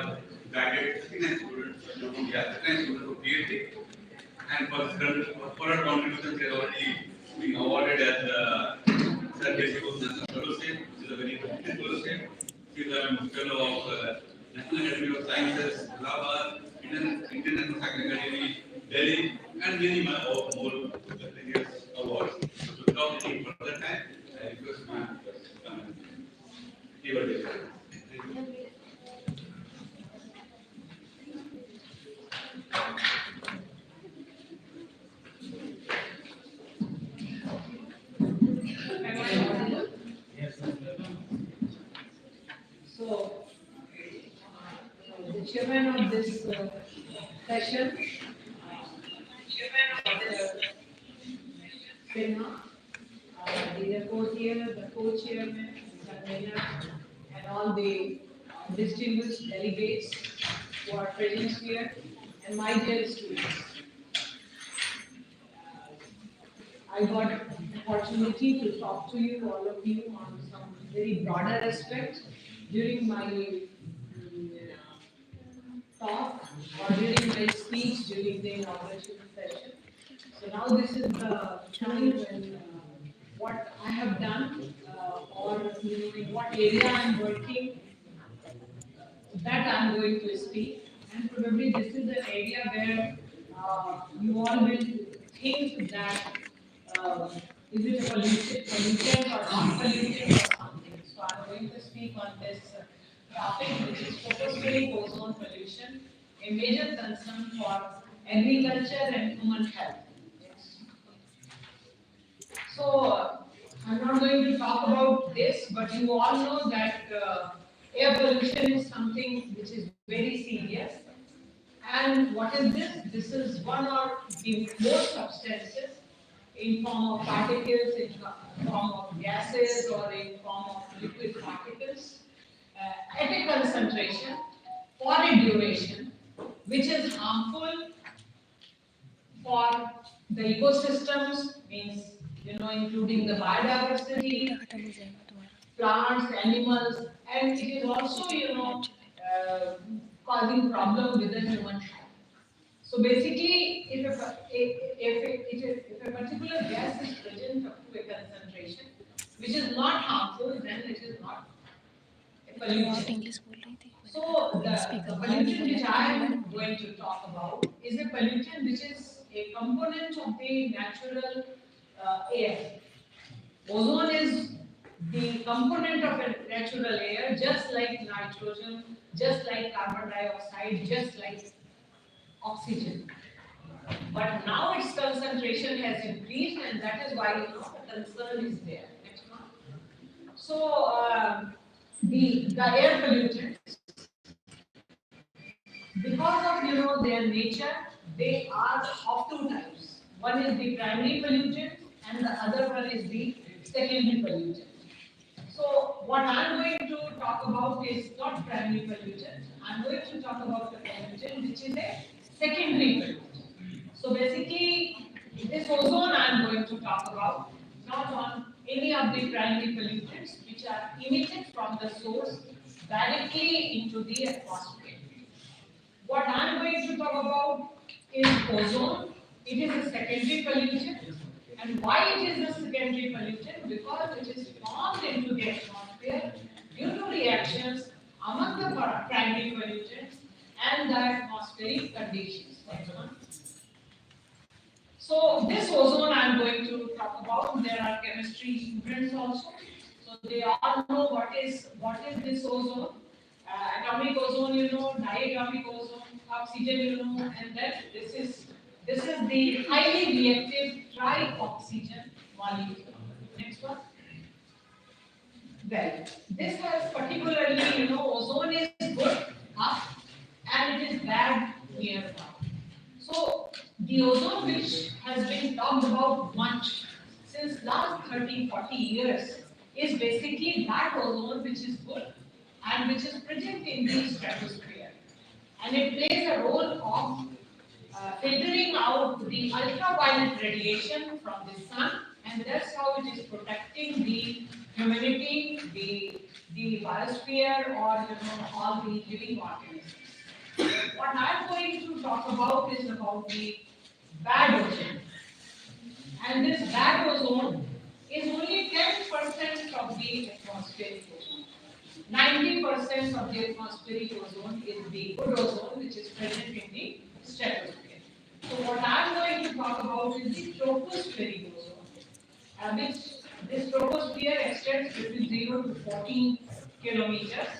have guided 39 students, yeah, 39 students for PhD, and for our contributions, they are already being awarded as Sir J.C. National Fellowship, which is a very prestigious fellowship. She is a fellow of National Academy of Sciences, Allahabad, Indian National Science Academy, Delhi, and many more prestigious awards. So without any further time, I request ma'am to come and give a lecture. So, the chairman of this session, Sweta, the co-chair, the co-chairman, the convener, and all the distinguished delegates who are present here, and my dear students. I got opportunity to talk to you, all of you, on some very broader aspects during my talk or during my speech during the inauguration session. So now this is the time when what I have done or in what area I am working, that I am going to speak. And probably this is an area where you all will think that is it a pollutant or not pollutant or something. So I am going to speak on this topic, which is focusing ozone pollution, a major concern for agriculture and human health. Yes. So I'm not going to talk about this, but you all know that air pollution is something which is very serious. And what is this? This is one or the more substances in form of particles, in form of gases, or in form of liquid particles at a concentration for a duration which is harmful for the ecosystems, means including the biodiversity, plants, animals, and it is also causing problem with the human health. So basically, if a particular gas is present up to a concentration which is not harmful, then it is not a pollutant. So the pollutant which I am going to talk about is a pollutant which is a component of the natural air. Ozone is the component of a natural air, just like nitrogen, just like carbon dioxide, just like oxygen. But now its concentration has increased, and that is why the concern is there. Next one. So the air pollutants, because of their nature, they are of two types. One is the primary pollutant, and the other one is the secondary pollutant. So what I'm going to talk about is not primary pollutant. I'm going to talk about the pollutant which is a secondary pollutant. So basically, this ozone I'm going to talk about, not on any of the primary pollutants which are emitted from the source directly into the atmosphere. What I'm going to talk about is ozone. It is a secondary pollutant. And why it is a secondary pollutant? Because it is formed into the atmosphere due to reactions among the primary pollutants and the atmospheric conditions. So this ozone I am going to talk about. There are chemistry students also, so they all know what is this ozone. Atomic ozone, diatomic ozone, oxygen, and then this is the highly reactive trioxygen molecule. Next one. Well, this has particularly, ozone is good up and it is bad near down. So the ozone which has been talked about much since last 30-40 years is basically that ozone which is good and which is present in the stratosphere. And it plays a role of filtering out the ultraviolet radiation from the sun, and that's how it is protecting the humanity, the biosphere or all the living organisms. What I'm going to talk about is about the bad ozone. And this bad ozone is only 10% of the atmospheric ozone. 90% of the atmospheric ozone is the good ozone, which is present in the stratosphere. So what I'm going to talk about is the tropospheric ozone, which this troposphere extends between 0 to 14 kilometers.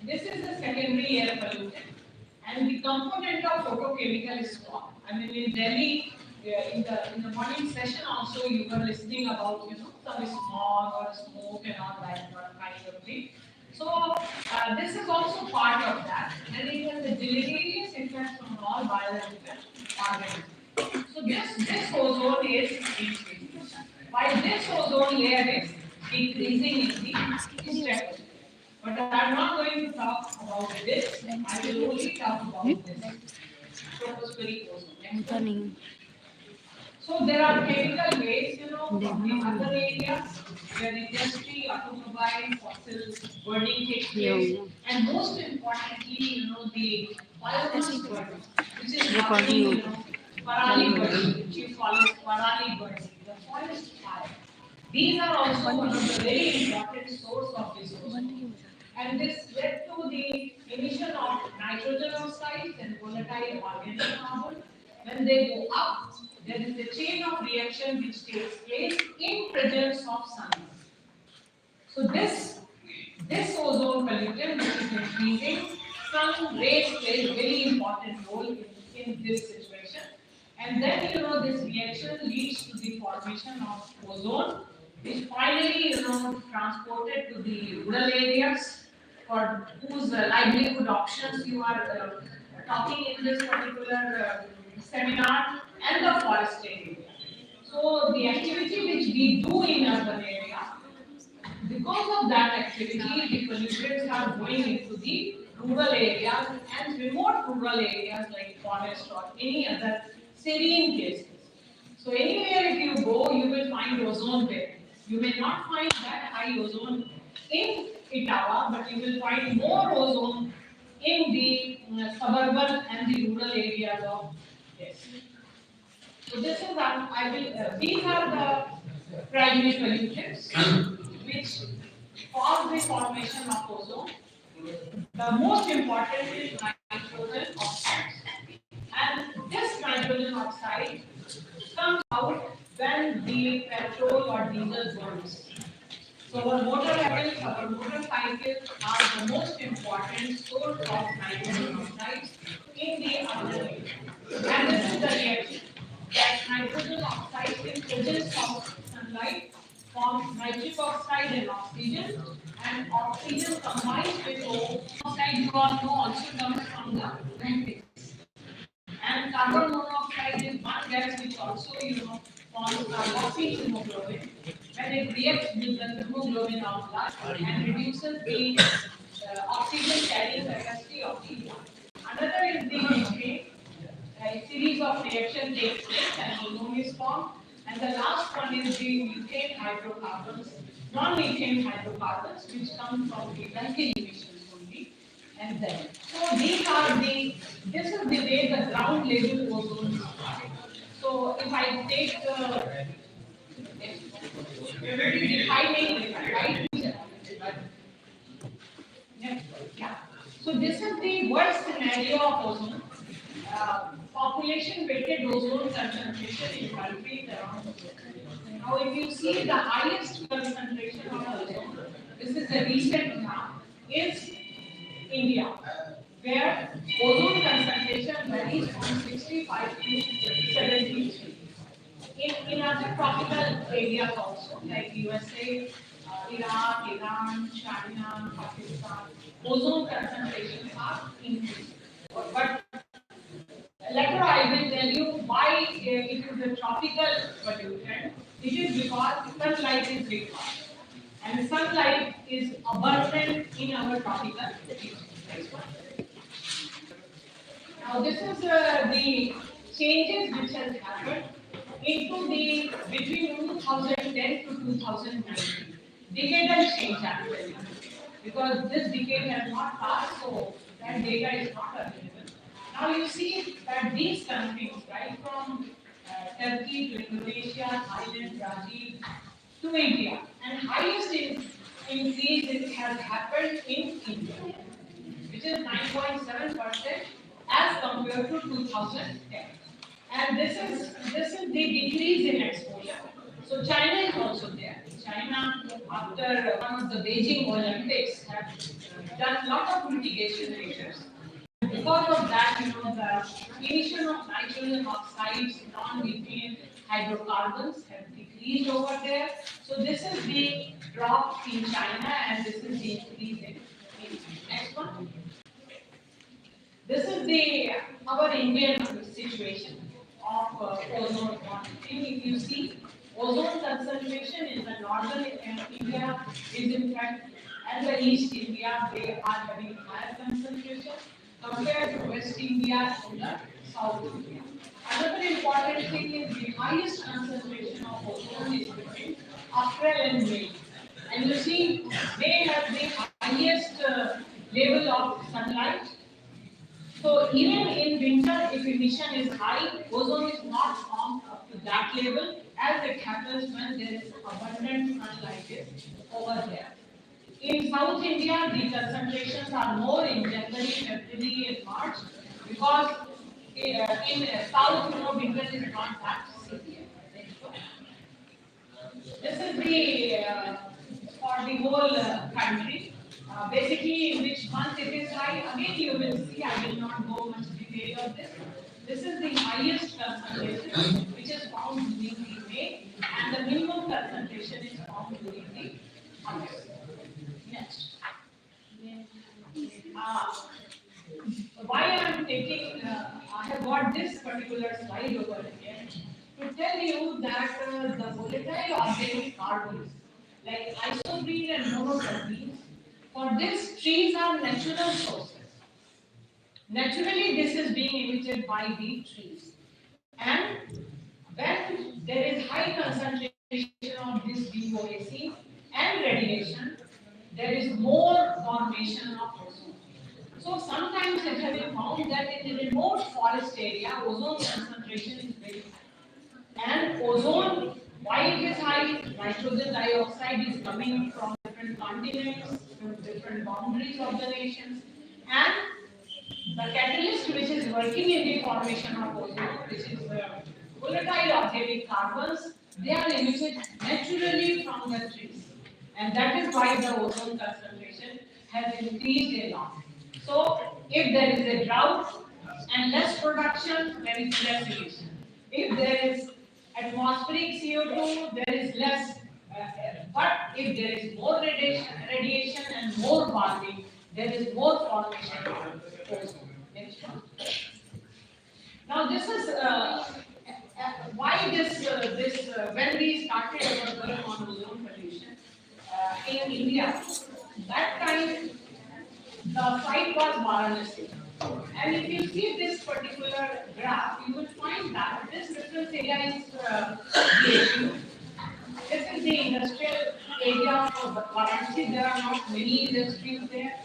This is the secondary air pollutant, and the component of photochemical is smog. I mean, in Delhi, in the morning session also, you were listening about some smog or smoke and all that kind of thing. So this is also part of that, and it has a deleterious effect on all biological organisms. So this ozone is increasing, while this ozone layer is decreasing in the stratosphere. But I'm not going to talk about this. I will only talk about this tropospheric ozone. So there are chemical waste, from the other areas where industry, automobile, fossil burning takes place, and most importantly, the biomass burning, which is happening, parali burning, which you call as parali burning, the forest fire. These are also one of the very important source of this ozone. And this led to the emission of nitrogen oxides and volatile organic carbon. When they go up, there is a chain of reaction which takes place in presence of sun. So this ozone pollutant which is increasing, sun rays play a very important role in this situation. And then this reaction leads to the formation of ozone, which finally transported to the rural areas for whose livelihood options you are talking in this particular seminar, and the forest area. So the activity which we do in urban area, because of that activity, the pollutants are going into the rural areas and remote rural areas like forest or any other serene places. So anywhere if you go, you will find ozone there. You may not find that high ozone in Itawa, but you will find more ozone in the suburban and the rural areas of this. So this is I will. These are the primary pollutants which cause the formation of ozone. The most important is nitrogen oxide, and this nitrogen oxide comes out when the petrol or diesel burns. So our motorcycles are the most important source of nitrogen oxides in the atmosphere. And this is the reaction that nitrogen oxide in presence of sunlight forms nitric oxide and oxygen, and oxygen combines with oxide, you all know, also comes from the matrix. And carbon monoxide is one gas which also forms carboxyhemoglobin. When it reacts with the hemoglobin of blood and reduces the oxygen carrying capacity of the blood. Another is the methane. A series of reactions takes place and ozone is formed. And the last one is the methane hydrocarbons, non-methane hydrocarbons, which come from the methane emissions only. And then, so this is the way the ground level ozone is. So if I take defining, right? Yeah. So this is the worst scenario of ozone. Population weighted ozone concentration in countries around the world. Now, if you see the highest concentration of ozone, this is a recent map, is India, where ozone concentration varies from 65 to 73. In other tropical areas also, like USA, Iraq, Iran, China, Pakistan, ozone concentrations are increasing. But later I will tell you why it is a tropical pollutant. It is because sunlight is required. And sunlight is abundant in our tropical region. Now this is the changes which has happened into the between 2010 to 2019. Decadal change happened. because this decade has not passed, so that data is not available. Now you see that these countries, right from Turkey to Indonesia, Thailand, Brazil to India, and highest increase it has happened in India, which is 9.7% as compared to 2010. And this is the decrease in exposure. So China is also there. China, after one of the Beijing Olympics, have done a lot of mitigation measures. Because of that, the emission of nitrogen oxides, non-methane hydrocarbons have decreased over there. So this is the drop in China, and this is the increase in India. Next one. This is the our Indian situation of ozone monitoring. If you see, ozone concentration in the northern India is in fact, and the East India, they are having higher concentration compared to West India and the South India. Another important thing is the highest concentration of ozone is between April and May. And you see, they have the highest level of sunlight. So even in winter, if emission is high, ozone is not formed up to that level as it happens when there is abundant sunlight is over there. In South India, the concentrations are more in January, February, and March because in South, winter is not that severe. This is the for the whole country. Basically, in which month it is high. Again, you will see. I will not go much detail of this. This is the highest concentration, which is found during the May, and the minimum concentration is found during the August. Next. Why I am taking? I have got this particular slide over here to tell you that the volatile organic carbons like isoprene and monoproteins, for this trees are natural sources. Naturally, this is being emitted by the trees. And when there is high concentration of this VOAC and radiation, there is more formation of ozone. So sometimes it has been found that in the remote forest area, ozone concentration is very high. And ozone, why it is high? Nitrogen dioxide is coming from different continents, from different boundaries of the nations, and the catalyst which is working in the formation of ozone, which is volatile organic carbons, they are emitted naturally from the trees. And that is why the ozone concentration has increased a lot. So, if there is a drought and less production, there is less emission. If there is atmospheric CO2, there is less. But if there is more radiation and more warming, there is more formation of ozone. Next one. Now this is why this when we started our work on ozone pollution in India, that time the site was Varanasi. And if you see this particular graph, you will find that this reference area is BHU. This is the industrial area of Varanasi. There are not many industries there.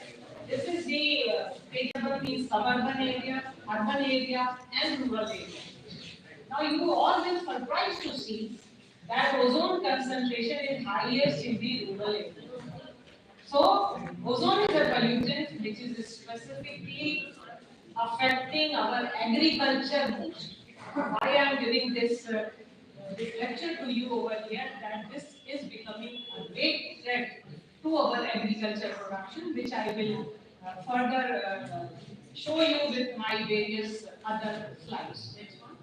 This is the area between suburban area, urban area, and rural area. Now you all will surprised to see that ozone concentration is highest in the rural area. So ozone is a pollutant which is specifically affecting our agriculture most. Why I am giving this lecture to you over here, that this is becoming a great threat to our agriculture production, which I will further show you with my various other slides. Next one.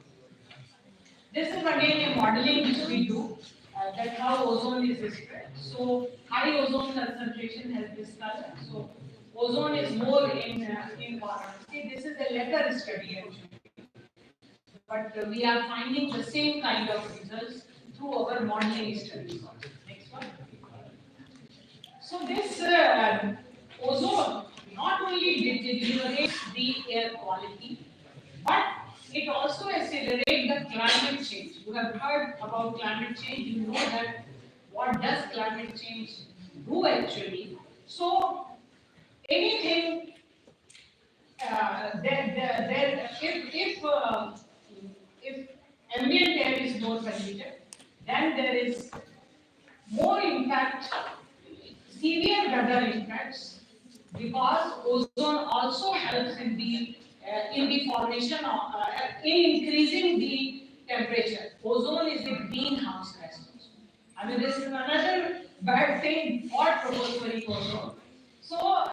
This is again a modeling which we do, that how ozone is spread. So high ozone concentration has this color. So ozone is more in Varanasi. This is a later study actually, but we are finding the same kind of results through our modeling studies. Next one. So this ozone not only deteriorates the air quality, but it also accelerates the climate change. You have heard about climate change. You know that what does climate change do actually? So anything if ambient air is more polluted, then there is more impact, severe weather impacts, because ozone also helps in the formation of in increasing the temperature. Ozone is a greenhouse gas. I mean, this is another bad thing or tropospheric ozone. So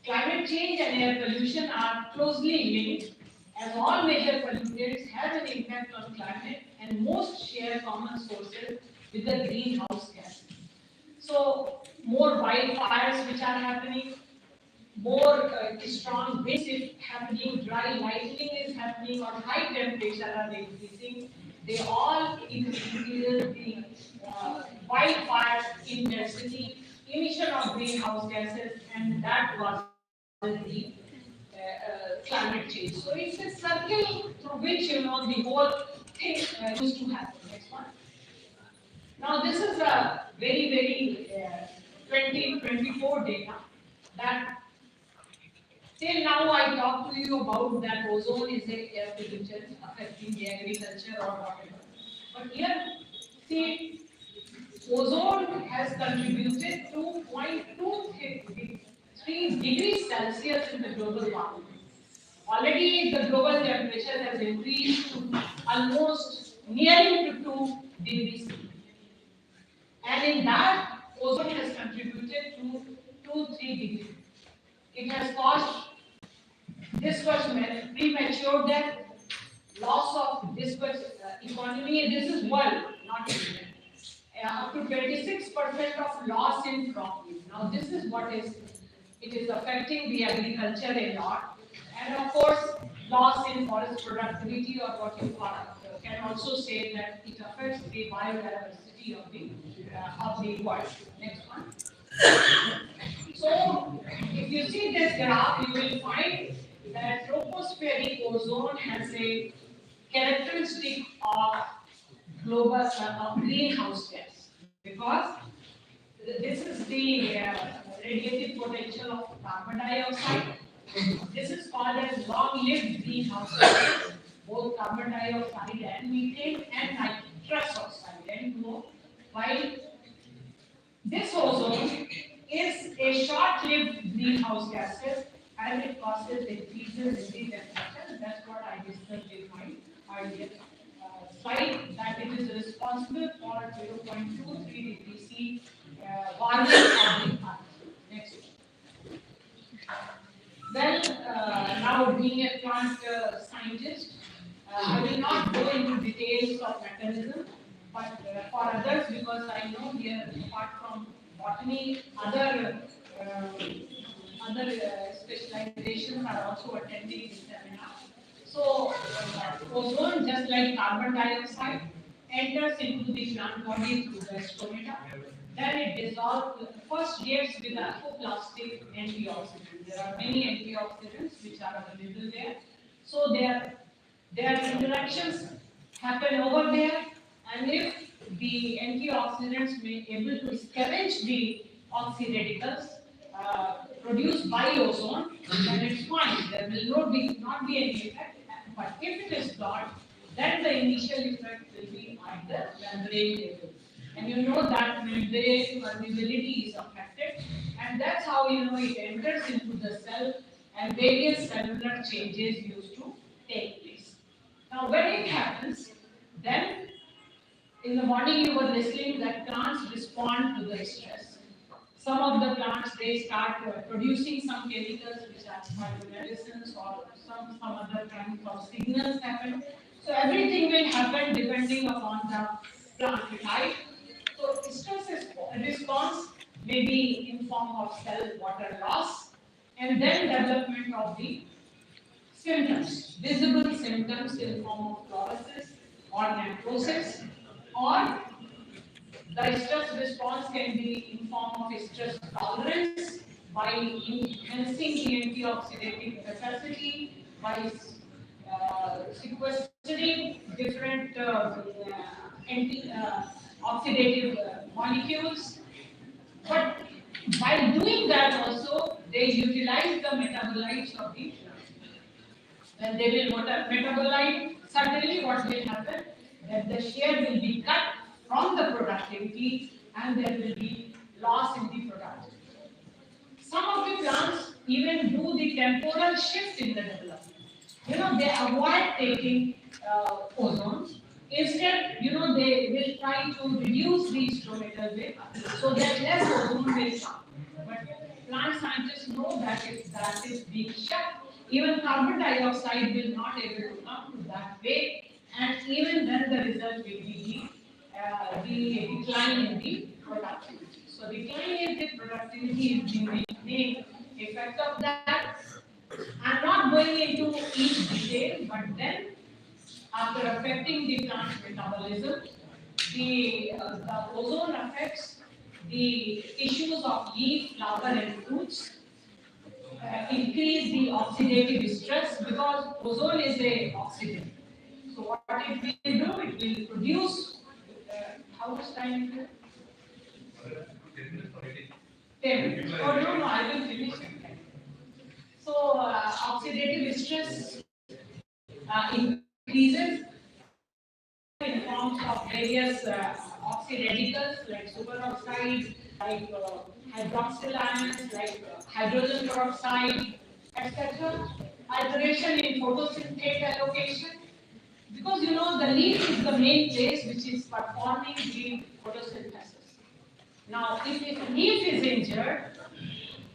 climate change and air pollution are closely linked, as all major pollutants have an impact on climate and most share common sources with the greenhouse gas. So more wildfires which are happening, more strong winds is happening, dry lightning is happening, or high temperature are increasing. They all increase the wildfire intensity, emission of greenhouse gases, and that causes the climate change. So it's a circle through which the whole thing used to happen. Next one. Now this is a very 2024 data that till now I talked to you about that ozone is a air pollutant affecting the agriculture or whatever. But here, see, ozone has contributed to 0.23 degrees Celsius in the global warming. Already the global temperature has increased to almost nearly to 2 degrees. And in that, ozone has contributed to 2-3 degrees. It has caused this was premature death, loss of this was economy. This is world, not India. Up to 26% of loss in crop yield. Now this is what is it is affecting the agriculture a lot, and of course loss in forest productivity, or what you can also say that it affects the biodiversity of the world. Next one. So, if you see this graph, you will find that tropospheric ozone has a characteristic of global greenhouse gas, because this is the radiative potential of carbon dioxide. This is called as long-lived greenhouse gases, both carbon dioxide and methane and nitrous oxide N2O, while this ozone is a short-lived greenhouse gases, and it causes increases in the temperature. That's what I discussed in my earlier slide, that it is responsible for 0.23 degrees C warming of the earth. Next. Well, now being a plant scientist, I will not go into details of mechanism, but for others, because I know here, apart from botany, other specializations are also attending this seminar. So, ozone, just like carbon dioxide, enters into the plant body through the stomata. Then it dissolves, first reacts with the apoplastic antioxidants. There are many antioxidants which are available there. So their interactions happen over there, and if the antioxidants may able to scavenge the oxyradicals produced by ozone, then it's fine. There will not be any effect. But if it is not, then the initial effect will be at the membrane level. And you know that membrane permeability is affected, and that's how it enters into the cell, and various cellular changes used to take place. Now, when it happens, then in the morning you were listening that plants respond to the stress. Some of the plants, they start producing some chemicals which are phytomedicines, or some other kinds of signals happen. So everything will happen depending upon the plant type. So stress response may be in form of cell water loss, and then development of the symptoms, visible symptoms in form of fluorosis or necrosis, or the stress response can be in form of stress tolerance by enhancing the antioxidative capacity, by sequestering different anti oxidative molecules. But By doing that also, they utilize the metabolites of the plant. When they will metabolite, suddenly what will happen? That the share will be cut from the productivity and there will be loss in the productivity. Some of the plants even do the temporal shift in the development. They avoid taking ozone. Instead, they will try to reduce the stomatal weight so that less ozone will come. But plant scientists know that if that is being shut, even carbon dioxide will not able to come to that way, and even then the result will be the decline in the productivity. So decline in the productivity is the main effect of that. I'm not going into each detail, but then after affecting the plant metabolism, the ozone affects the tissues of leaf, flower, and fruits, increase the oxidative stress because ozone is a oxidant. So what it will do, it will produce. How much time is it? 10. Oh no, no, I will finish it. So oxidative stress increases in forms of various oxy radicals like superoxide, like hydroxyl ions, like hydrogen peroxide, etc. Alteration in photosynthetic allocation, because the leaf is the main place which is performing the photosynthesis. Now, if the leaf is injured,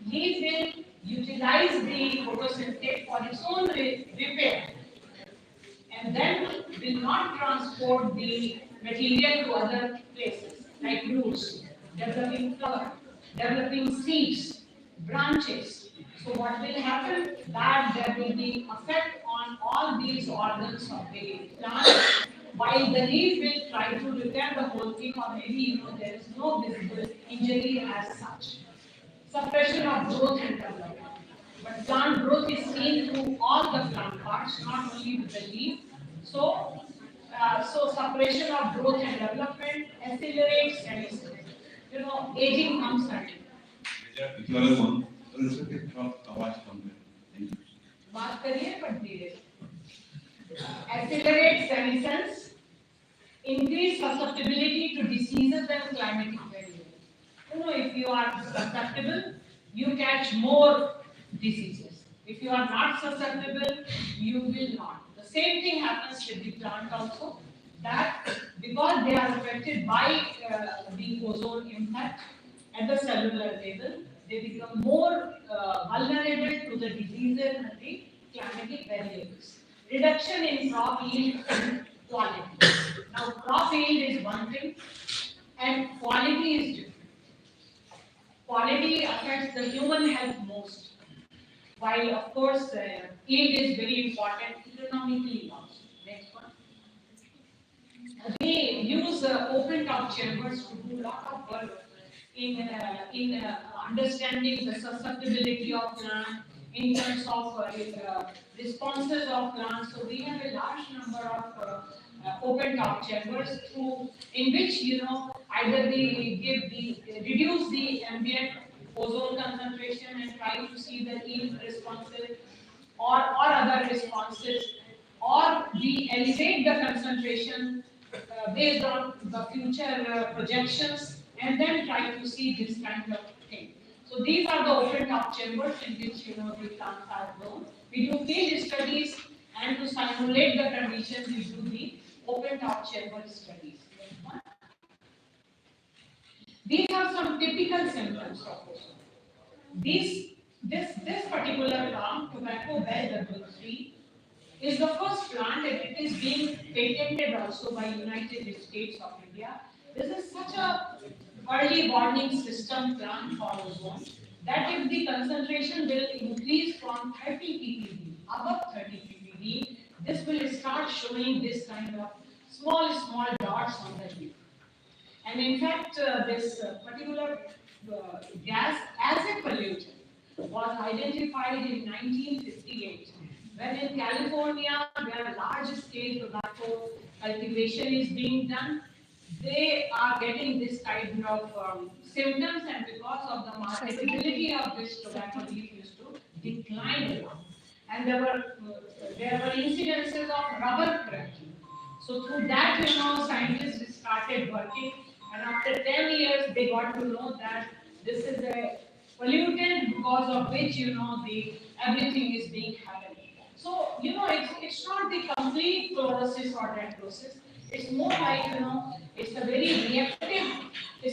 leaf will utilize the photosynthesis for its own repair and then will not transport the material to other places like roots, developing flower, developing seeds, branches. So what will happen? That there will be effect on all these organs of the plant, while the leaf will try to repair the whole thing, or maybe there is no visible injury as such. Suppression of growth and development. But plant growth is seen through all the plant parts, not only with the leaf. So suppression of growth and development accelerates and aging comes early. बात करिए पर धीरे. Accelerates senescence, increase susceptibility to diseases and climatic variables. If you are susceptible, you catch more diseases. If you are not susceptible, you will not. The same thing happens with the plant also, that because they are affected by the ozone impact at the cellular level, they become more vulnerable to the diseases and the climatic variables. Reduction in crop yield and quality. Now, crop yield is one thing, and quality is different. Quality affects the human health most, while of course yield is very important economically also. Next one. They use open top chambers to do a lot of work in understanding the susceptibility of plant in terms of responses of plants. So we have a large number of open top chambers through in which either they reduce the ambient ozone concentration and try to see the yield responses or other responses, or we elevate the concentration based on the future projections and then try to see this kind of thing. So these are the open top chambers in which the plants are grown. We do field studies, and to simulate the conditions we do the open top chamber studies. These are some typical symptoms of ozone. This particular plant, tobacco bell W3, is the first plant, and it is being patented also by United States of India. This is such a early warning system plant for ozone that if the concentration will increase from 30 ppb, above 30 ppb, this will start showing this kind of small dots on the leaf. And in fact, this particular gas as a pollutant was identified in 1958 when in California, where large-scale tobacco cultivation is being done, they are getting this kind of symptoms and because of the marketability of this tobacco leaf used to decline a lot. And there were incidences of rubber cracking. So through that, scientists started working, and after 10 years, they got to know that this is a pollutant because of which, the everything is being happened. So, it's not the complete chlorosis or necrosis. It's more like, it's a very reactive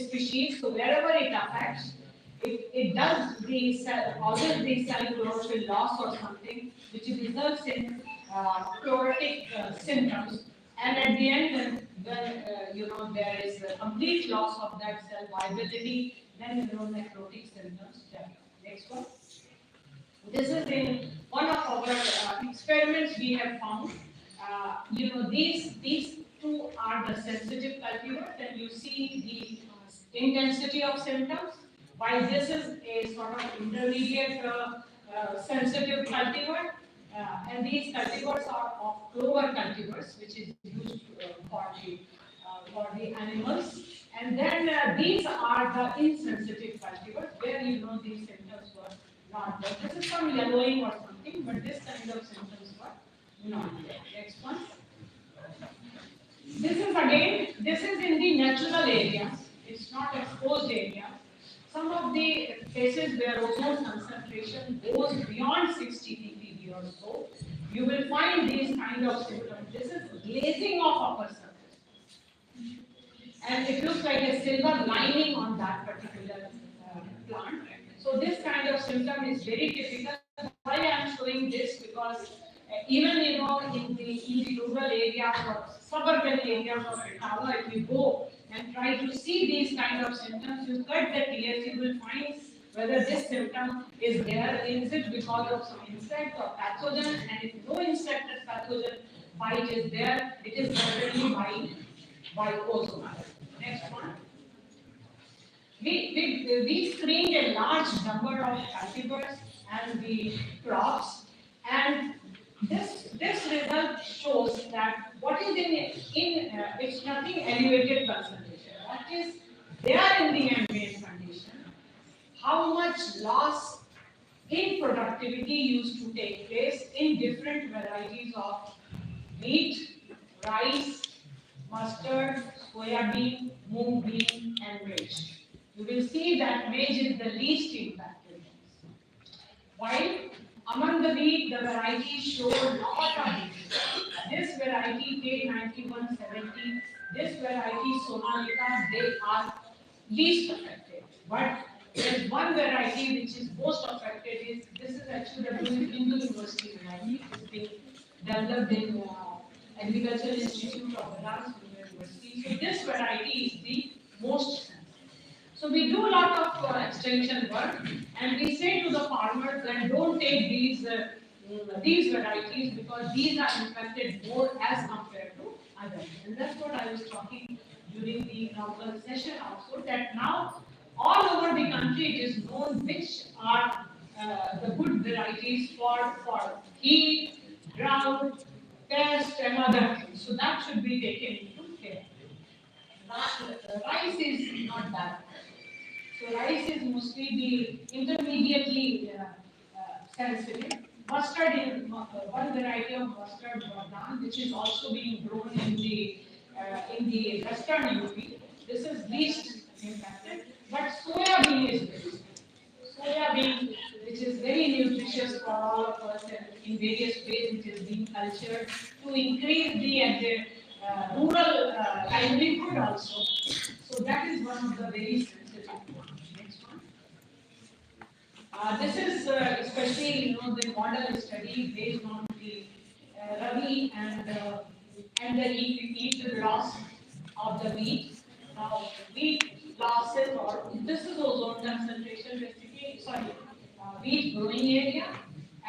species. So wherever it affects, it does the cell, causes the cell chlorophyll loss or something, which results in chlorotic symptoms. And at the end, when there is a complete loss of that cell viability, then necrotic symptoms develop. Next one. This is in one of our experiments we have found. These two are the sensitive cultivars, and you see the intensity of symptoms. While this is a sort of intermediate sensitive cultivar, and these cultivars are of clover cultivars, which is used for the animals. And then these are the insensitive cultivars, where these symptoms were not there. This is some yellowing or something, but this kind of symptoms were not there. Next one. This is in the natural areas. It's not exposed areas. Some of the cases where ozone concentration goes beyond 60 ppb or so, you will find these kind of symptoms. This is glazing of upper surface, and it looks like a silver lining on that particular plant. So this kind of symptom is very typical. Why I am showing this, because even in the rural areas or suburban areas of Ottawa, if you go and try to see these kind of symptoms, you cut the tears, you will find whether this symptom is there. Is it because of some insect or pathogen? And if no insect or pathogen bite is there, it is definitely by ozone. Next one. We screened a large number of cultivars and the crops, and this result shows that what is in it's nothing elevated concentration. What is there in the ambient condition? How much loss in productivity used to take place in different varieties of wheat, rice, mustard, soya bean, mung bean, and maize. You will see that maize is the least impacted. While among the wheat, the varieties show a lot of difference. This variety K9170, this variety Sonalika, they are least affected. But there is one variety which is most affected. This is actually the Hindu University variety. It is being developed in Agricultural Institute of Banaras University. So this variety is the most sensitive. So we do a lot of extension work, and we say to the farmers that don't take these varieties because these are infected more as compared to others. And that's what I was talking during the inaugural session also, that now all over the country it is known which are the good varieties for heat, drought, pest, and other things. So that should be taken into care. Rice is not that. So rice is mostly the intermediately sensitive. Mustard is one variety of mustard Vardan, which is also being grown in the western UP. This is least impacted, but soya bean is very. Soya bean, which is very nutritious for all of us, and in various ways it is being cultured to increase the rural livelihood also. So that is one of the very sensitive ones. Next one. This is especially the model study based on the Rabi and the heat loss of the wheat. Now wheat losses, or this is ozone concentration basically. Sorry, wheat growing area,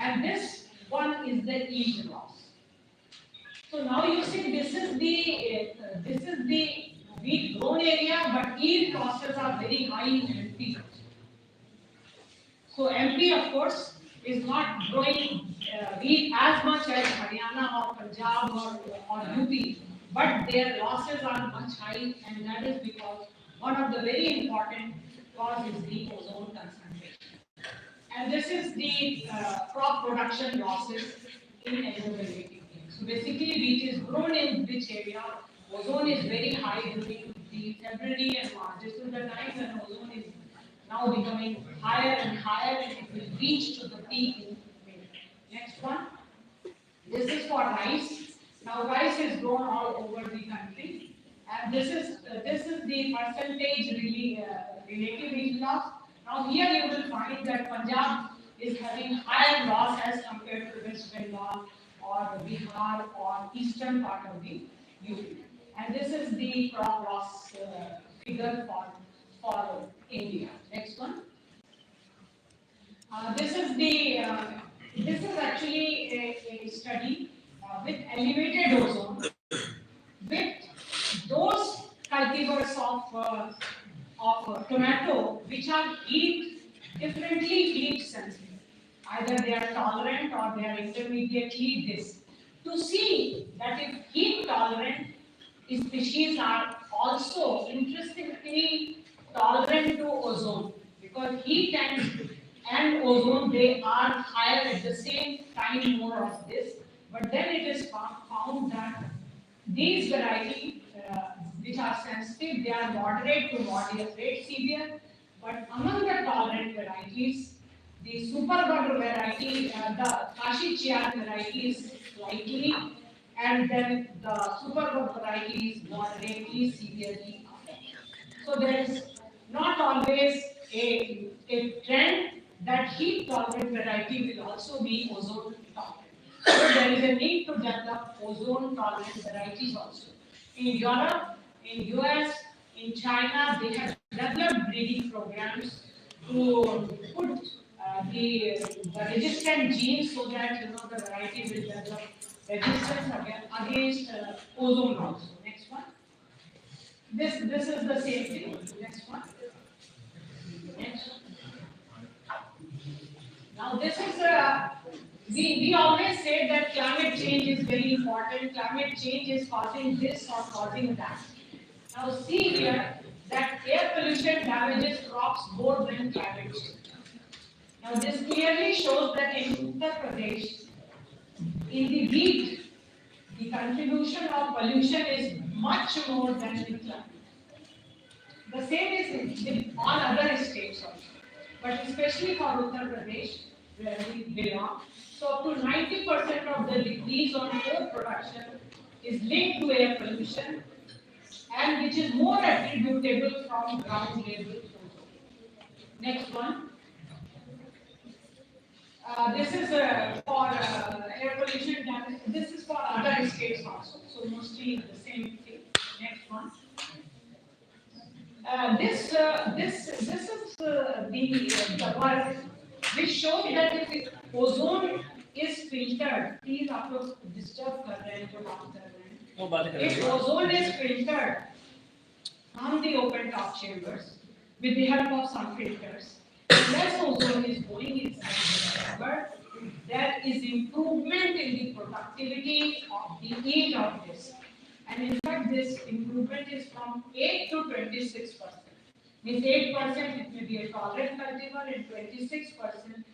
and this one is the yield loss. So now you see this is the wheat grown area, but yield losses are very high in MP. So MP, of course, is not growing wheat as much as Haryana or Punjab or UP, but their losses are much high, and that is because one of the very important cause is the ozone concentration. And this is the crop production losses in exotic. So basically, wheat is grown in which area, ozone is very high during the February and March. This is the time when ozone is now becoming higher and higher, and it will reach to the peak in May. Next one. This is for rice. Now rice is grown all over the country, and this is the percentage really relative heat loss. Now here you will find that Punjab is having higher loss as compared to West Bengal or Bihar or eastern part of the UP. And this is the crop loss figure for India. Next one. This is actually a study with elevated ozone with those cultivars of tomato which are differently heat sensitive. Either they are tolerant or they are intermediately this. To see that if heat tolerant species are also interestingly tolerant to ozone, because heat and ozone, they are higher at the same time, more of this, but then it is found that these varieties which are sensitive, they are moderate to moderate severe, but among the tolerant varieties, the superbug variety, the Kashi Chiar variety is slightly, and then the superbug variety is moderately severely affected. So there is not always a trend that heat tolerant variety will also be ozone tolerant. So there is a need to develop ozone tolerant varieties also. In Europe, in US, in China, they have developed breeding programs to put the resistant genes so that the variety will develop resistance against ozone also. Next one. This is the same thing. Next one. Next. Now this is we always say that climate change is very important. Climate change is causing this or causing that. Now see here that air pollution damages crops more than climate change. Now this clearly shows that in Uttar Pradesh, in the wheat, the contribution of pollution is much more than in climate. The same is in all other states also, but especially for Uttar Pradesh, where we belong. So up to 90% of the decrease on coal production is linked to air pollution, and which is more attributable from ground level ozone. Next one. This is for air pollution damage. This is for other states also. So mostly the same thing. Next one. This is the work which shows that if ozone is filtered, please आप लोग disturb कर रहे हैं जो बात कर रहे हैं. वो बात कर रहे हैं. If ozone is filtered from the open top chambers with the help of some filters, less ozone is going inside the chamber. There is improvement in the productivity of the yield of this. And in fact, this improvement is from 8 to 26%. Means 8% it may be a tolerant cultivar and 26%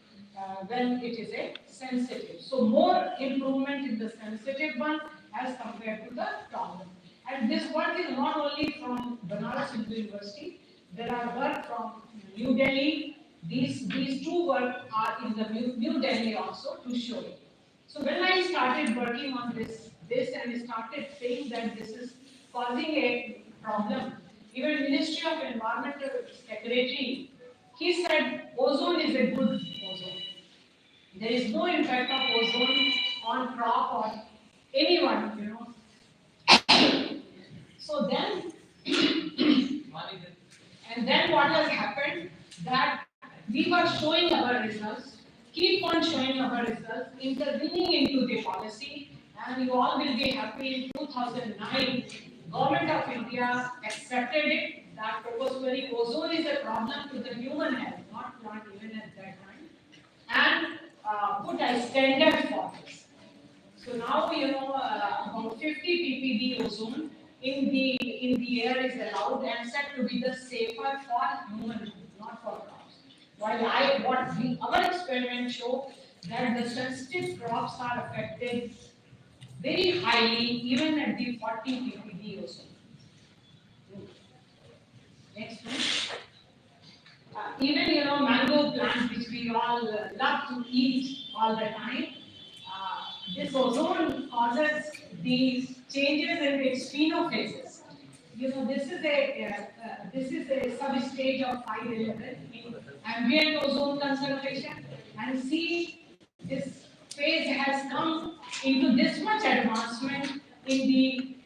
when it is a sensitive. So more improvement in the sensitive one as compared to the tolerant. And this work is not only from Banaras Hindu University. There are work from New Delhi. These two work are in the New Delhi also to show it. So when I started working on this and started saying that this is causing a problem, even Ministry of Environmental Secretary, he said ozone is a good ozone. There is no impact of ozone on crop or anyone. So then, and then what has happened that we were showing our results, keep on showing our results, intervening into the policy, and you all will be happy in 2009, Government of India accepted it that tropospheric ozone is a problem to the human health, not plant even at that time, and put a standard for this. So now about 50 ppb ozone in the air is allowed and said to be the safer for human health, our experiments show that the sensitive crops are affected very highly even at the 40 ppb or so. Next one. Even mango plant which we all love to eat all the time. This ozone causes these changes in its phenophases. This is a substage of 511 in ambient ozone concentration, and see this phase has come into this much advancement in the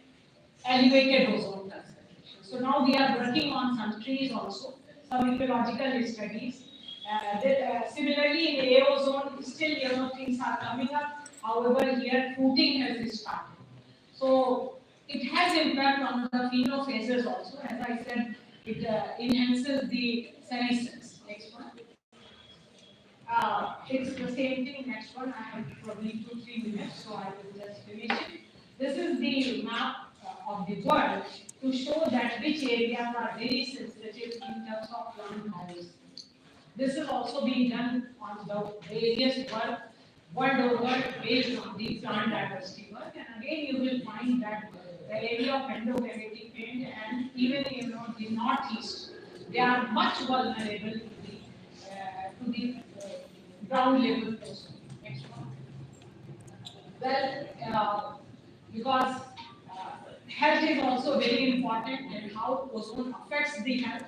elevated ozone concentration. So now we are working on some trees also, some ecological studies. Similarly, in the air ozone, still things are coming up. However, here fruiting has started. So it has impact on the phenophases also. As I said, it enhances the senescence. Next one. It's the same thing. Next one. I have probably 2-3 minutes, so I will just finish it. This is the map of the world to show that which areas are very sensitive in terms of plant diversity. This is also being done on the various world over based on the plant diversity work, and again you will find that the area of endogenic wind and even the northeast, they are much vulnerable to the ground level ozone. Next one. Well, because health is also very important and how ozone affects the health.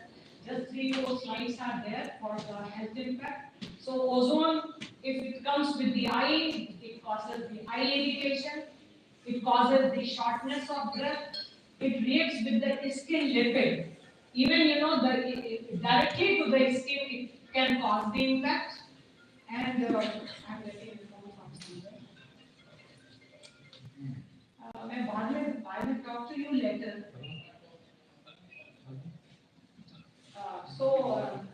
Just 3-4 slides are there for the health impact. So ozone, if it comes with the eye, it causes the eye irritation, it causes the shortness of breath, it reacts with the skin lipid. Even directly to the skin, it can cause the impact. And I'm letting it go from somewhere. I will talk to you later.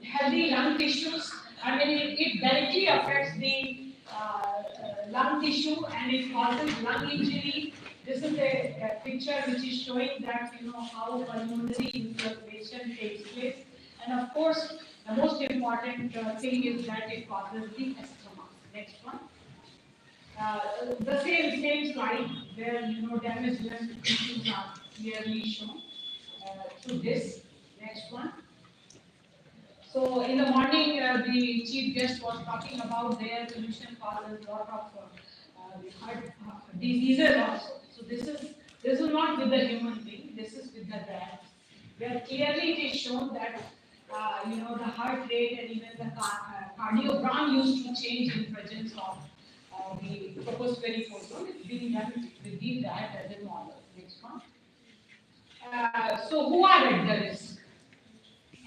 Healthy lung tissues, I mean, it directly affects the lung tissue and it causes lung injury. This is a picture which is showing that how pulmonary inflammation takes place. And of course, the most important thing is that it causes the asthma. Next one. The same slide where damage lung tissues are clearly shown through this. Next one. So in the morning, the chief guest was talking about their pollution causes a lot of heart diseases also. So this is not with the human being. This is with the rats, where clearly it is shown that the heart rate and even the cardiogram used to change in presence of the tropospheric ozone. It's being done within that as a model. Next one. So who are at the risk?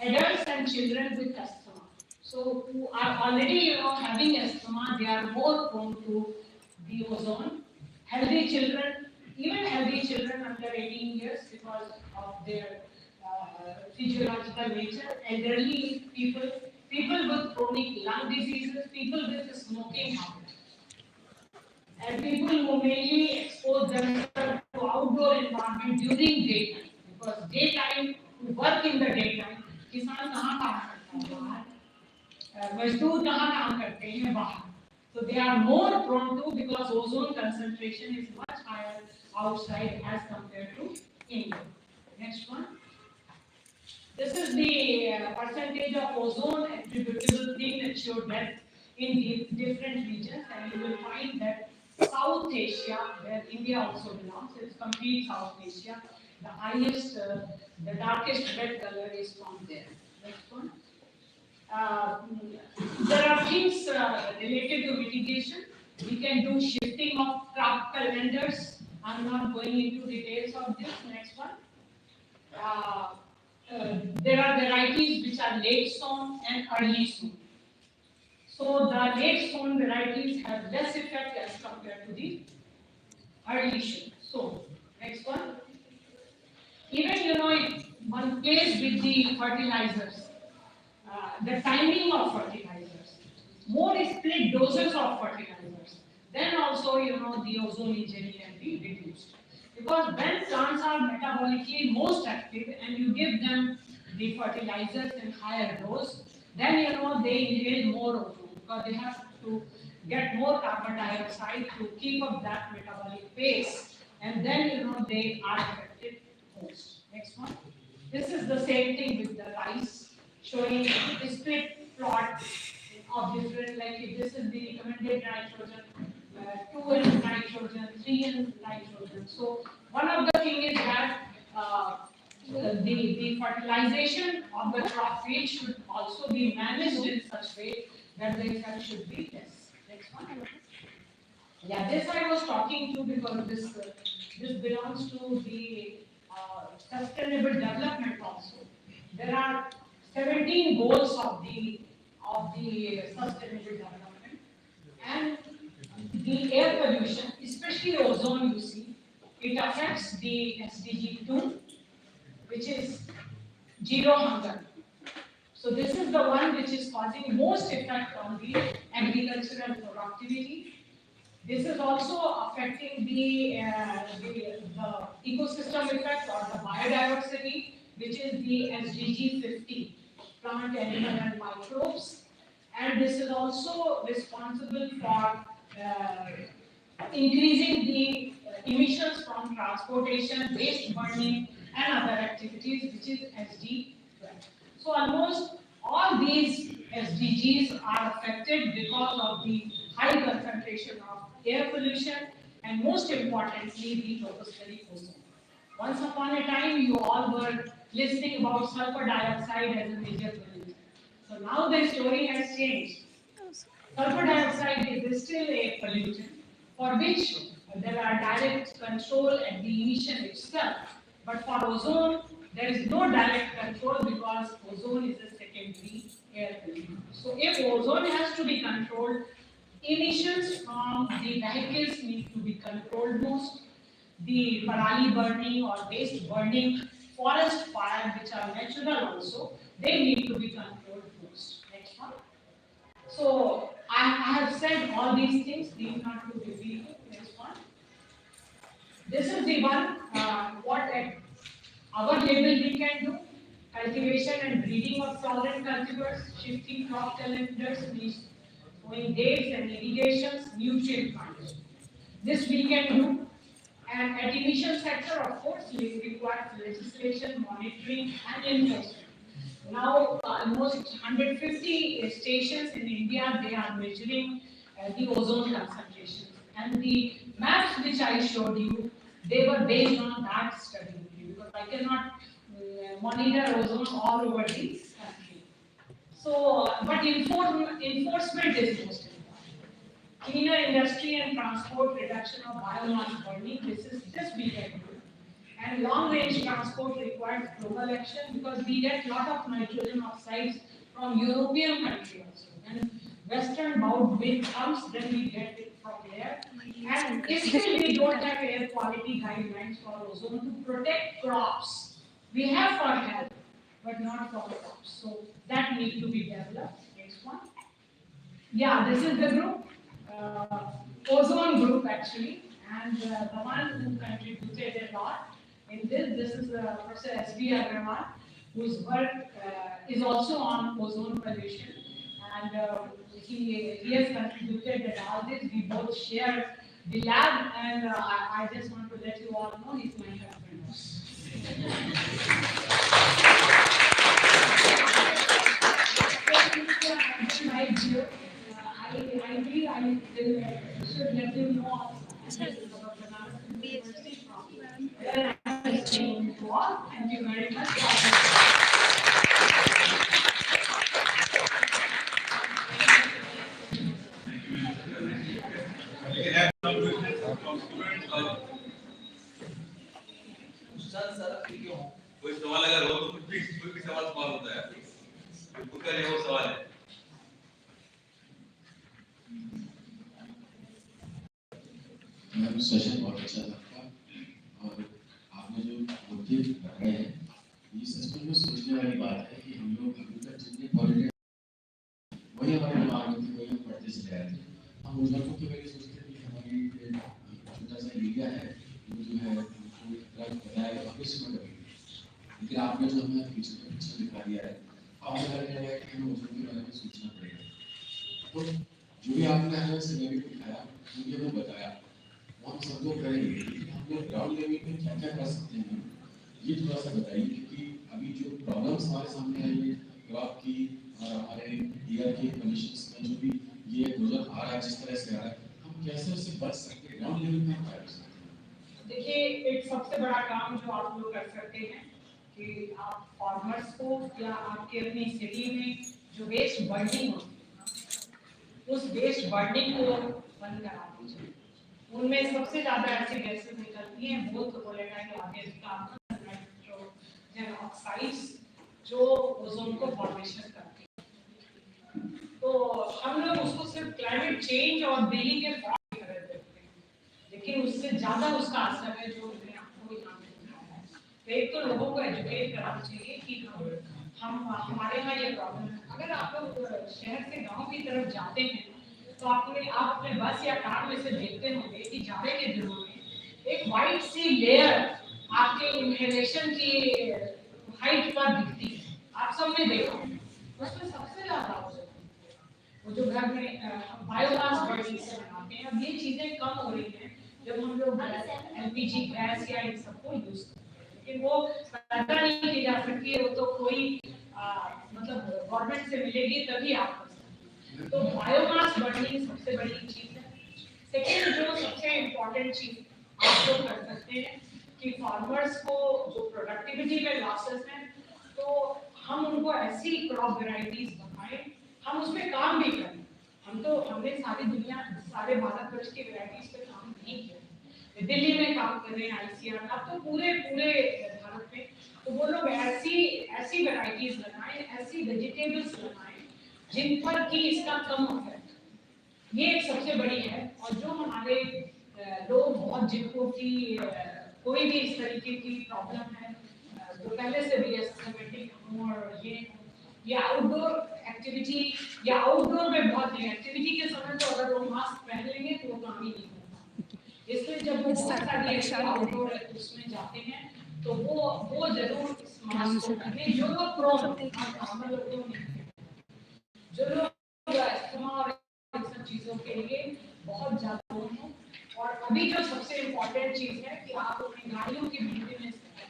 Adults and children with asthma. So who are already having asthma, they are more prone to the ozone. Healthy children, even healthy children under 18 years because of their physiological nature. Elderly people, people with chronic lung diseases, people with smoking habit, and people who mainly expose themselves to outdoor environment during daytime. Because daytime, to work in the daytime, किसान कहाँ काम करता है बाहर, मजदूर कहाँ काम करते हैं बाहर. So they are more prone to, because ozone concentration is much higher outside as compared to indoor. Next one. This is the percentage of ozone attributable to premature death in the different regions, and you will find that South Asia, where India also belongs, it's complete South Asia. The highest, the darkest red color is from there. Next one. There are things related to mitigation. We can do shifting of crop calendars. I'm not going into details of this. Next one. There are varieties which are late sown and early sown. So the late sown varieties have less effect as compared to the early sown. Next one. Even if one plays with the fertilizers, the timing of fertilizers, more split doses of fertilizers, then also the ozone injury can be reduced. Because when plants are metabolically most active and you give them the fertilizers in higher dose, then they inhale more ozone because they have to get more carbon dioxide to keep up that metabolic pace, and then they are affected most. Next one. This is the same thing with the rice, showing a split plot of different, like if this is the recommended nitrogen, 2 in nitrogen, 3 in nitrogen. So one of the thing is that the fertilization of the crop field should also be managed in such way that the effect should be less. Next one. Yeah, this I was talking to because this belongs to the sustainable development also. There are 17 goals of the sustainable development, and the air pollution, especially ozone, you see, it affects the SDG 2, which is zero hunger. So this is the one which is causing most effect on the agricultural productivity. This is also affecting the ecosystem effect or the biodiversity, which is the SDG 50, plant, animal and microbes. And this is also responsible for increasing the emissions from transportation, waste burning and other activities, which is SD 12. So almost all these SDGs are affected because of the high concentration of air pollution and most importantly the tropospheric ozone. Once upon a time you all were listening about sulfur dioxide as a major pollutant. So now the story has changed. Sulfur dioxide is still a pollutant for which there are direct control at the emission itself. But for ozone, there is no direct control because ozone is a secondary air pollutant. So if ozone has to be controlled, emissions from the vehicles need to be controlled most. The parali burning or waste burning, forest fire, which are natural also, they need to be controlled most. Next one. So I have said all these things, need not to repeat it. Next one. This is the one what at our level we can do. Cultivation and breeding of tolerant cultivars, shifting crop calendars, sowing dates and irrigations, nutrient management. This we can do. And at emission sector, of course, we require legislation, monitoring, and enforcement. Now, almost 150 stations in India, they are measuring the ozone concentration. And the maps which I showed you, they were based on that study. Because I cannot monitor ozone all over the country. So, but enforcement is most important. Cleaner industry and transport, reduction of biomass burning, this we can do. And long range transport requires global action because we get lot of nitrogen oxides from European countries also. And western bound wind comes, then we get it from there. And still we don't have air quality guidelines for ozone to protect crops. We have for health, but not for crops. So that needs to be developed. Next one. Yeah, this is the group, ozone group actually, and the one who contributed a lot in this is Professor S.B. Agrawal, whose work is also on ozone pollution, and he has contributed at all this. We both share the lab, and I just want to let you all know he's my husband. I should let you know about the university from where I came to all. Thank you very much. We can have some questions from students or कोई सवाल अगर हो तो कुछ भी कोई भी सवाल होता है उनका जो सवाल है मैम सेशन बहुत अच्छा था और आपने जो मुद्दे रखे हैं ये सच में सोचने वाली बात है कि हम लोग अभी तक जितने पॉलिटिक्स वही हमारे दिमाग में थी वही हम पढ़ते चले आए थे हम उस वक्त के पहले सोचते थे कि हमारी छोटा सा एरिया है वो जो है हमको बताया भविष्य में करेंगे लेकिन आपने जो हमें पीछे दिखा दिया है आने वाले है कि हमें ओजोन के बारे में सोचना पड़ेगा। तो जो भी आपने हमें सिनेरियो दिखाया, मुझे वो बताया, वो हम सब लोग करेंगे, लेकिन हम लोग ग्राउंड लेवल पे क्या क्या कर सकते हैं, ये थोड़ा सा बताइए, क्योंकि अभी जो प्रॉब्लम्स हमारे सामने आई है क्रॉप की और हमारे एयर के कंडीशंस में जो भी ये ओजोन आ रहा है, जिस तरह से आ रहा है, हम कैसे उससे बच सकते हैं, ग्राउंड लेवल पे हम क्या कर सकते हैं? देखिए, एक सबसे बड़ा काम जो आप लोग कर सकते हैं कि आप फार्मर्स को या आपके अपनी सिटी में जो वेस्ट बर्निंग होती है, उस वेस्ट बर्निंग को बंद करा दीजिए। उनमें सबसे ज्यादा ऐसी गैसेस निकलती हैं, बहुत volatile organic carbon, nitrogen oxides, जो ओजोन को फॉर्मेशन करती है। तो हम लोग उसको सिर्फ क्लाइमेट चेंज और दिल्ली के फॉग की तरह देखते हैं, लेकिन उससे ज्यादा उसका असर है जो मैंने आपको यहाँ पे दिखाया है। तो एक तो लोगों को एजुकेट कराना चाहिए कि हम हमारे यहाँ ये प्रॉब्लम है। अगर आप लोग शहर से गांव की तरफ जाते हैं तो आप अपने बस या कार में से देखते होंगे कि जाड़े के दिनों में एक व्हाइट सी लेयर आपके इनहेलेशन की हाइट पर दिखती है। आप सबने देखा होगा, उसमें सबसे ज्यादा होता है वो जो घर में बायोमास बर्निंग से बनाते हैं। अब ये चीजें कम हो रही हैं जब हम लोग एलपीजी गैस या इन सबको यूज करते हैं, लेकिन वो पैदा नहीं की जा सकती है, वो तो कोई मतलब गवर्नमेंट से मिलेगी तभी आप कर सकते हैं। तो बायोमास बर्निंग सबसे बड़ी चीज है। सेकेंड जो सबसे इम्पोर्टेंट चीज आप लोग कर सकते हैं कि फार्मर्स को जो प्रोडक्टिविटी में लॉसेस हैं, तो हम उनको ऐसी क्रॉप वेराइटीज बताएं, हम उसमें काम भी करें। हमने सारी दुनिया, सारे भारतवर्ष की वेराइटीज पे काम नहीं किया। दिल्ली में काम कर रहे हैं आईसीआर, अब तो पूरे पूरे भारत में, तो वो लोग ऐसी ऐसी वेराइटीज लगाएं, ऐसी वेजिटेबल्स लगाएं जिन पर कि इसका कम इफेक्ट, ये एक सबसे बड़ी है। और जो हमारे लोग बहुत, जिनको कि कोई भी इस तरीके की प्रॉब्लम है, जो पहले से भी एस्थेटिक और ये आउटडोर एक्टिविटी या आउटडोर में बहुत है, एक्टिविटी के समय तो अगर वो मास्क पहन लेंगे तो वो काम ही नहीं होगा। इसलिए जब वो बहुत सारी ऐसी आउटडोर उसमें जाते हैं तो वो जरूर इस मास्क को पहने, जो लोग प्रोन नॉर्मल लोगों में, जो लोग अस्थमा और इन सब चीजों के लिए बहुत ज्यादा हैं। और अभी जो सबसे इम्पोर्टेंट चीज है कि आप अपनी गाड़ियों की मेंटेनेंस करें,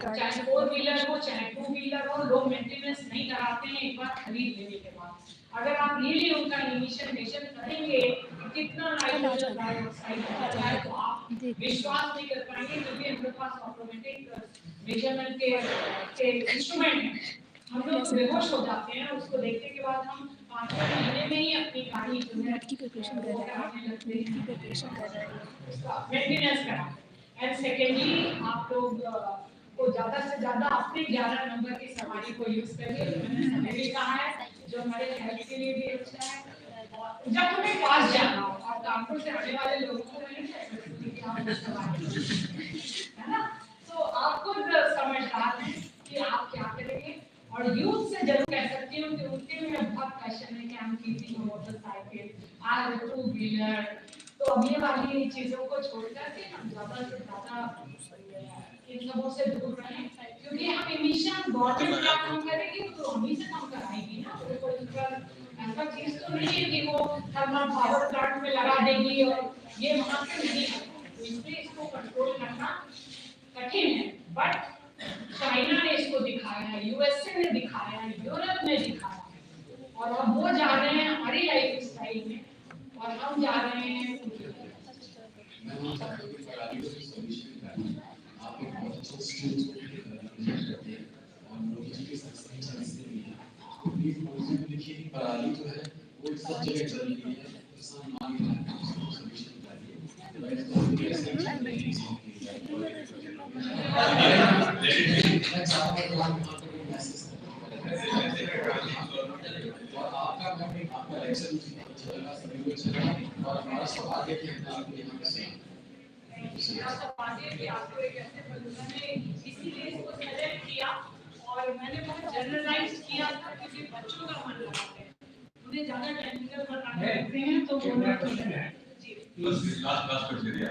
चाहे 4 व्हीलर हो चाहे 2 व्हीलर हो, लोग मेंटेनेंस नहीं कराते हैं एक बार खरीद लेने के बाद। अगर आप रियली उनका इनिशियल मेजर करेंगे कि कितना नाइट्रोजन डाइऑक्साइड होता है, तो आप विश्वास नहीं कर पाएंगे, क्योंकि हमारे पास ऑटोमेटिक मेजरमेंट के इंस्ट्रूमेंट हैं। हम लोग बेहोश हो जाते हैं, उसको देखने के बाद हम 5 महीने में ही अपनी गाड़ी जो है की प्रिपरेशन कर रहा है, की प्रिपरेशन कर रहा है। मेंटेनेंस कराते हैं। एंड सेकेंडली, आप लोग को ज्यादा से ज्यादा अपने 11 नंबर की सवारी को यूज करिए, मैंने पहले भी कहा है, जो हमारे हेल्थ के लिए भी अच्छा है। और जब तुम्हें पास जाना हो और कानपुर से आने वाले लोगों को नहीं कह सकते कि आप उस सवारी, है ना, तो आप खुद समझदार हैं कि आप क्या करेंगे। और यूथ से जरूर कह सकती हूँ कि उनके में बहुत पैशन है कि हम keeping motorcycle, I have 2 wheeler. तो अब ये वाली चीजों को छोड़कर के हम ज्यादा से ज्यादा इन सबों से दूर रहें, क्योंकि हम इमिशन गवर्नमेंट क्या कम करेगी तो हम ही से कम कराएगी ना। तो कोई ऐसा चीज तो नहीं है कि वो थर्मल पावर प्लांट में लगा देगी और ये वहां से नहीं है। तो इसलिए इसको कंट्रोल करना कठिन है, बट चाइना ने इसको दिखाया है, यूएसए ने दिखाया है, यूरोप ने दिखाया है, और अब वो जा रहे हैं हमारी लाइफ स्टाइल में और हम जा रहे हैं उनकी लाइफ। आप एक बहुत अच्छा स्किल्स को प्रेजेंट करते हैं और मोदी जी के साथ सही चलते भी हैं। तो प्लीज मोदी को लिखिए कि पराली जो है वो सब जगह चल रही है, किसान मांग रहा है, उसको सॉल्यूशन निकालिए। राइट, तो ये ऐसे नहीं मैं चाहता हूं कि आप वहां पर कोई मैसेज और आपका आपका लेक्चर मुझे बहुत अच्छा लगा, सभी को अच्छा लगा और हमारा सौभाग्य है कि हमने आपको यहाँ पे सुना। आपको एक ऐसे बंदा ने इसीलिए इसको सेलेक्ट किया और मैंने बहुत जनरलाइज किया था, क्योंकि बच्चों का मन लगाते हैं, उन्हें ज्यादा टेक्निकल बनाने लगते हैं तो वो लास्ट कर दिया।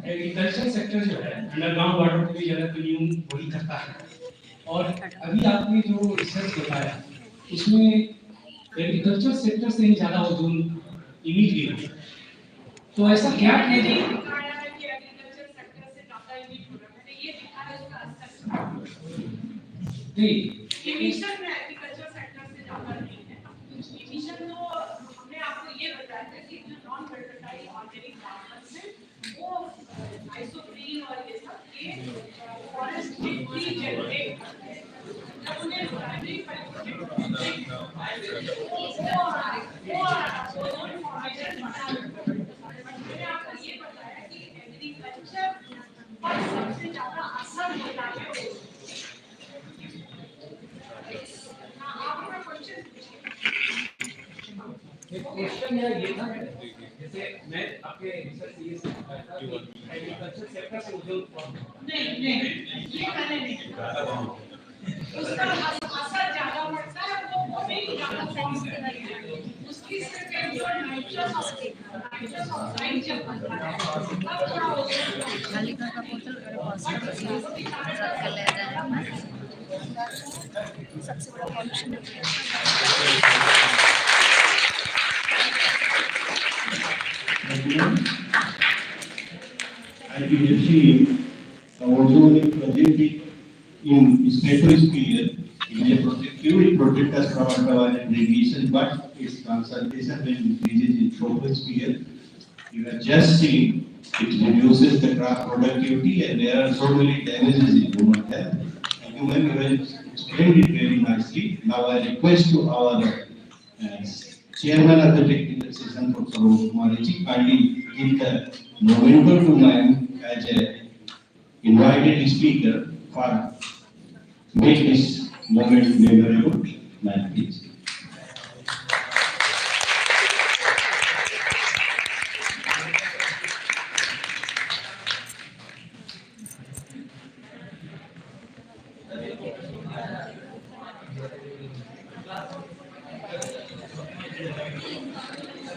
एग्रीकल्चर सेक्टर जो है अंडरग्राउंड वाटर को भी ज्यादा क्लीन वही करता है और अभी आपने जो रिसर्च बताया उसमें एग्रीकल्चर सेक्टर से ही ज़्यादा ओजोन इमिट भी होता है, तो ऐसा क्या मैंने किया नहीं जाए? दिखाया है कि एग्रीकल्चर सेक्टर से ज्यादा इमिट हो रहा है, मैंने ये दिखाया उसका असर नहीं, इमिशन में एग्रीकल्चर सेक्टर से ज्यादा नहीं है। इमिशन तो हमने आपको ये बताया था कि जो नॉन वेटेरिनरी ऑर्गेनिक फार्मर्स है वो आइसोप्रीन और ये सब ये फॉरेस्ट मिट्टी जनरेट करते हैं, जब उन्हें प्राइमरी वो ओजोन फॉर्मेशन बना देते हैं। मैंने आपको ये बताया कि एग्रीकल्चर पर सबसे ज्यादा असर होता है एक क्वेश्चन मेरा ये था, जैसे मैं आपके रिसर्च से ये समझा था कि एग्रीकल्चर सेक्टर से ओजोन नहीं ये मैंने नहीं उसका असर ज्यादा पड़ता है, वो नहीं ज्यादा फॉर्म करना है उसकी सिर्फ जो नाइट्रस ऑक्साइड जब बनता है तब थोड़ा बालिका का पोर्टल अगर पॉसिबल कर लिया जाए सबसे बड़ा pollution As we have seen, the ozone is present in stratosphere. It will protect us from ultraviolet radiation, but its concentration when increases in troposphere. You have just seen it reduces the crop productivity, and there are so many damages in human health. And you have explained it very nicely. Now I request to our chairman of the technical session, Dr. Kumarji, kindly give the momentum to ma'am as a invited speaker for make this moment memorable. Ma'am, please.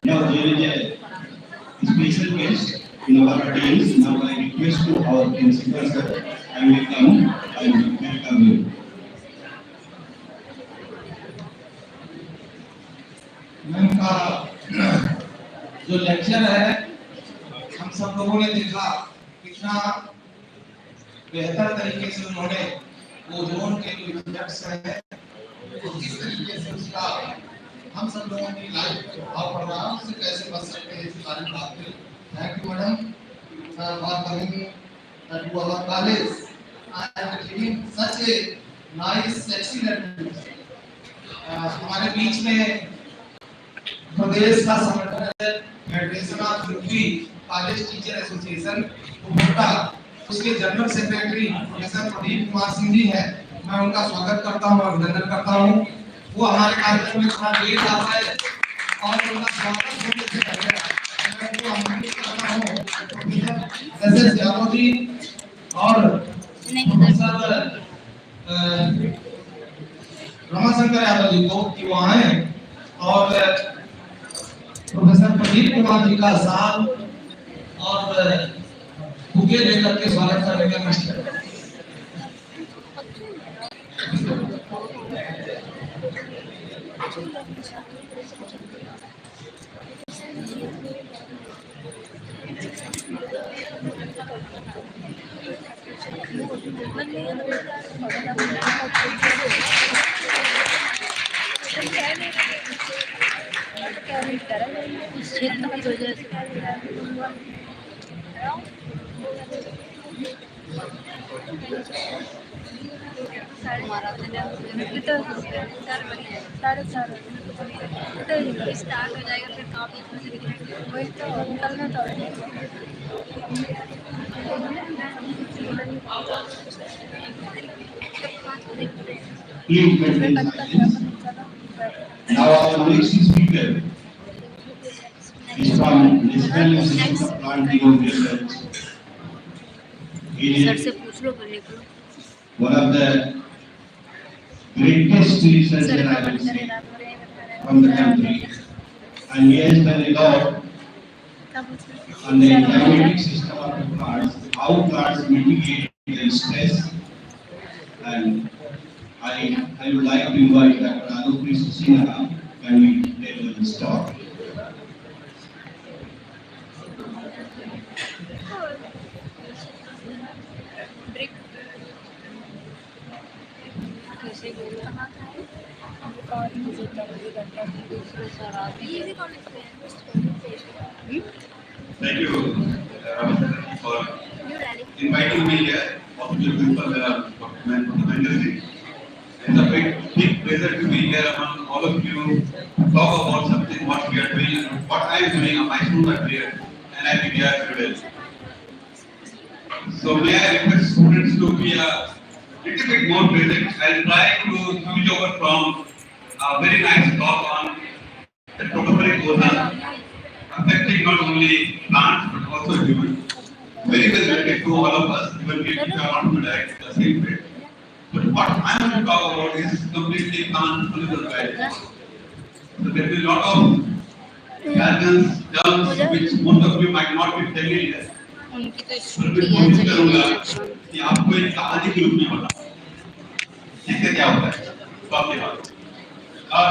Now there is a special guest in our audience. Now I request to our principal sir, I will come and welcome you. Ma'am का जो lecture है हम सब लोगों ने देखा कितना बेहतर तरीके से उन्होंने ओजोन के जो इफेक्ट्स हैं तो किस तरीके से उसका हम सब लोगों की लाइफ प्रभाव पड़ रहा है उससे कैसे बच सकते हैं इस बारे में बात करें। Thank you madam for coming to our college and giving such a nice excellent. हमारे बीच में प्रदेश का संगठन है federation of UP college teacher association उपभोक्ता, उसके general secretary professor Pradeep Kumar Singh ji है। मैं उनका स्वागत करता हूं, अभिनंदन करता हूं। वो हमारे कार्यक्रम में थोड़ा लेट आता है और उनका स्वागत होने से पहले मैं उनको आमंत्रित करता हूं प्रोफेसर एस यादव जी और प्रोफेसर रमाशंकर यादव जी को कि वो आए और प्रोफेसर प्रदीप कुमार जी का साल और बुके लेकर के स्वागत करने का निश्चय। इस क्षेत्र की वजह से हमारा स्टार्ट हो जाएगा फिर काफी वही तो निकलना तो Please maintain silence. Now our next speaker is from National Institute of Plant Research. He sir is से पूछ लो बोलने को one of the greatest researchers I will say from the country, and he has done a lot on the climatic system of the plants, how plants mitigate the stress and I would like to invite Dr. Tarun Sina. Can we table the start? Break कैसे बोलना और मुझे करके करता हूँ दूसरे शराबी ये भी कॉलेज में Thank you for inviting me here. Also to the people for the mentoring. It's a big pleasure to be here among all of you. Talk about something what we are doing, what I am doing, my students are here, and I think we are today. So may I request students to be a little bit more present. I'll try to switch over from a very nice talk on the tropoponic ozone affecting not only plants but also humans. Very well related to all of us, even if you are not to direct the same way. But what I want to talk about is completely non-political values. So there will be a lot of jargons, terms which most of you might not be familiar. उनकी तो पर मैं story है कोशिश करूंगा चलिए कि आपको एक कहानी के रूप में बताऊं। इससे क्या होता है? तो आपके बाद। और